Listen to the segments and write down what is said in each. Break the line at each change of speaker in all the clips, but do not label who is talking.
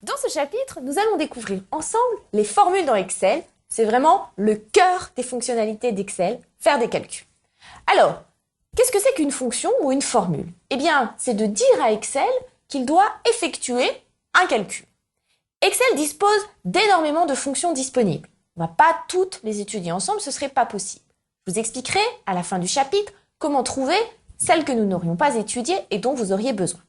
Dans ce chapitre, nous allons découvrir ensemble les formules dans Excel. C'est vraiment le cœur des fonctionnalités d'Excel, faire des calculs. Alors, qu'est-ce que c'est qu'une fonction ou une formule? Eh bien, c'est de dire à Excel qu'il doit effectuer un calcul. Excel dispose d'énormément de fonctions disponibles. On ne va pas toutes les étudier ensemble, ce ne serait pas possible. Je vous expliquerai à la fin du chapitre comment trouver celles que nous n'aurions pas étudiées et dont vous auriez besoin.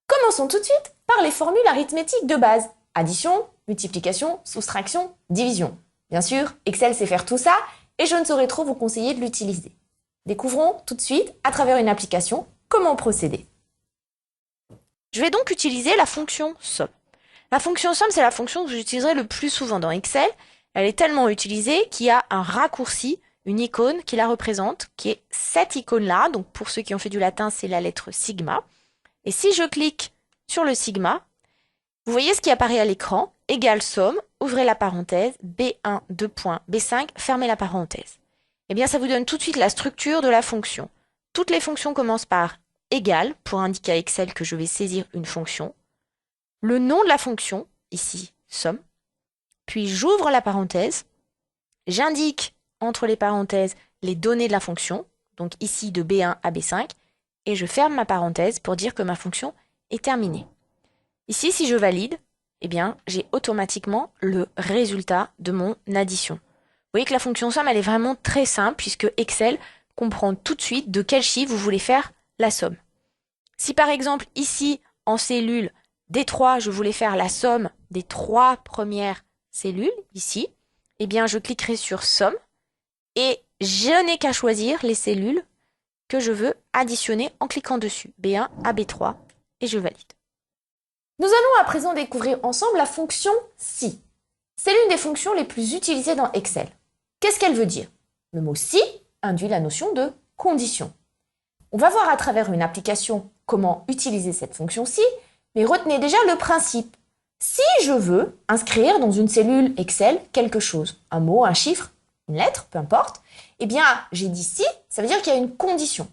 Commençons tout de suite par les formules arithmétiques de base. Addition, multiplication, soustraction, division. Bien sûr, Excel sait faire tout ça et je ne saurais trop vous conseiller de l'utiliser. Découvrons tout de suite, à travers une application, comment procéder. Je vais donc utiliser la fonction somme. La fonction somme, c'est la fonction que j'utiliserai le plus souvent dans Excel. Elle est tellement utilisée qu'il y a un raccourci, une icône qui la représente, qui est cette icône-là. Donc pour ceux qui ont fait du latin, c'est la lettre sigma. Et si je clique sur le sigma, vous voyez ce qui apparaît à l'écran, égale somme, ouvrez la parenthèse, B1, 2 points, B5, fermez la parenthèse. Eh bien, ça vous donne tout de suite la structure de la fonction. Toutes les fonctions commencent par égale, pour indiquer à Excel que je vais saisir une fonction. Le nom de la fonction, ici, somme. Puis j'ouvre la parenthèse, j'indique entre les parenthèses les données de la fonction, donc ici de B1 à B5, et je ferme ma parenthèse pour dire que ma fonction est terminée. Ici, si je valide, eh bien, j'ai automatiquement le résultat de mon addition. Vous voyez que la fonction somme, elle est vraiment très simple puisque Excel comprend tout de suite de quel chiffre vous voulez faire la somme. Si par exemple, ici, en cellule D3, je voulais faire la somme des 3 premières cellules, ici, eh bien, je cliquerai sur somme et je n'ai qu'à choisir les cellules que je veux additionner en cliquant dessus, B1 à B3, et je valide. Nous allons à présent découvrir ensemble la fonction si. C'est l'une des fonctions les plus utilisées dans Excel. Qu'est-ce qu'elle veut dire? Le mot si induit la notion de condition. On va voir à travers une application comment utiliser cette fonction si, mais retenez déjà le principe. Si je veux inscrire dans une cellule Excel quelque chose, un mot, un chiffre, une lettre, peu importe, eh bien, j'ai dit si, ça veut dire qu'il y a une condition.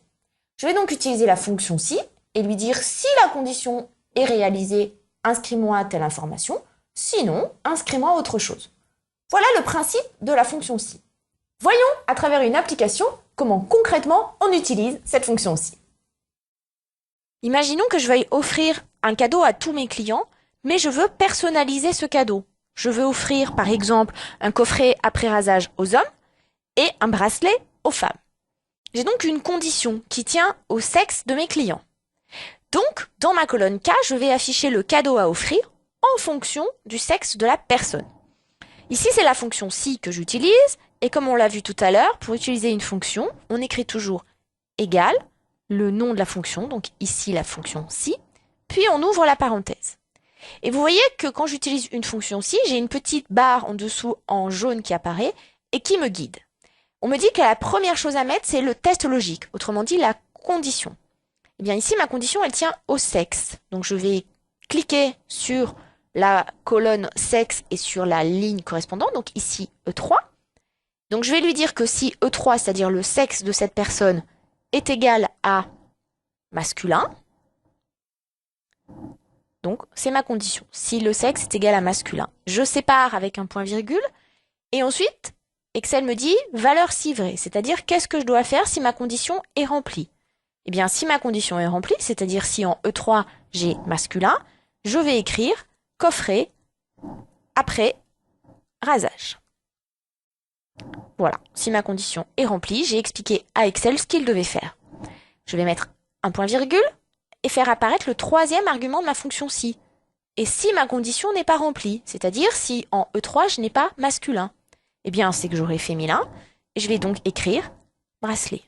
Je vais donc utiliser la fonction si et lui dire si la condition est réalisée, inscris-moi telle information, sinon, inscris-moi autre chose. Voilà le principe de la fonction si. Voyons à travers une application comment concrètement on utilise cette fonction si. Imaginons que je veuille offrir un cadeau à tous mes clients, mais je veux personnaliser ce cadeau. Je veux offrir par exemple un coffret après rasage aux hommes et un bracelet aux femmes. J'ai donc une condition qui tient au sexe de mes clients. Donc, dans ma colonne K, je vais afficher le cadeau à offrir en fonction du sexe de la personne. Ici, c'est la fonction si que j'utilise, et comme on l'a vu tout à l'heure, pour utiliser une fonction, on écrit toujours égale, le nom de la fonction, donc ici la fonction si, puis on ouvre la parenthèse. Et vous voyez que quand j'utilise une fonction si, j'ai une petite barre en dessous en jaune qui apparaît et qui me guide. On me dit que la première chose à mettre, c'est le test logique, autrement dit la condition. Eh bien ici, ma condition, elle tient au sexe. Donc je vais cliquer sur la colonne sexe et sur la ligne correspondante, donc ici E3. Donc je vais lui dire que si E3, c'est-à-dire le sexe de cette personne, est égal à masculin, donc c'est ma condition. Si le sexe est égal à masculin, je sépare avec un point-virgule, et ensuite, Excel me dit valeur si vraie, c'est-à-dire qu'est-ce que je dois faire si ma condition est remplie. Eh bien, si ma condition est remplie, c'est-à-dire si en E3 j'ai masculin, je vais écrire coffret après rasage. Voilà, si ma condition est remplie, j'ai expliqué à Excel ce qu'il devait faire. Je vais mettre un point-virgule et faire apparaître le troisième argument de ma fonction si. Et si ma condition n'est pas remplie, c'est-à-dire si en E3 je n'ai pas masculin, eh bien c'est que j'aurai féminin, et je vais donc écrire bracelet.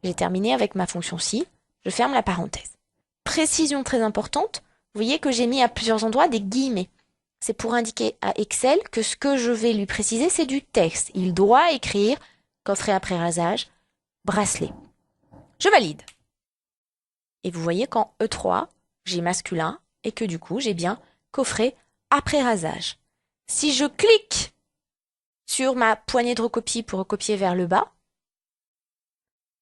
J'ai terminé avec ma fonction si, je ferme la parenthèse. Précision très importante, vous voyez que j'ai mis à plusieurs endroits des guillemets. C'est pour indiquer à Excel que ce que je vais lui préciser, c'est du texte. Il doit écrire coffret après rasage, bracelet. Je valide. Et vous voyez qu'en E3, j'ai masculin et que du coup, j'ai bien coffret après rasage. Si je clique sur ma poignée de recopie pour recopier vers le bas,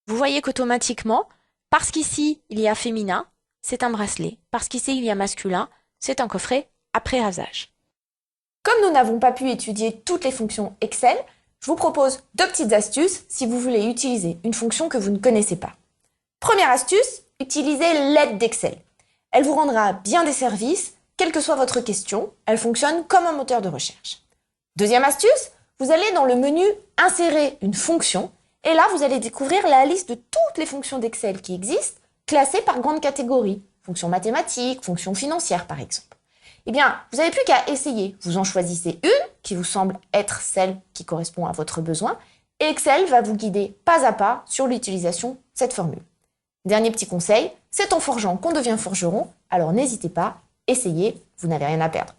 vous voyez qu'automatiquement, parce qu'ici, il y a féminin, c'est un bracelet. Parce qu'ici, il y a masculin, c'est un coffret après rasage. Comme nous n'avons pas pu étudier toutes les fonctions Excel, je vous propose 2 petites astuces si vous voulez utiliser une fonction que vous ne connaissez pas. Première astuce, utilisez l'aide d'Excel. Elle vous rendra bien des services, quelle que soit votre question, elle fonctionne comme un moteur de recherche. Deuxième astuce, vous allez dans le menu « Insérer une fonction » et là, vous allez découvrir la liste de toutes les fonctions d'Excel qui existent, classées par grande catégorie, fonctions mathématiques, fonctions financières par exemple. Eh bien, vous n'avez plus qu'à essayer. Vous en choisissez une qui vous semble être celle qui correspond à votre besoin et Excel va vous guider pas à pas sur l'utilisation de cette formule. Dernier petit conseil, c'est en forgeant qu'on devient forgeron, alors n'hésitez pas, essayez, vous n'avez rien à perdre.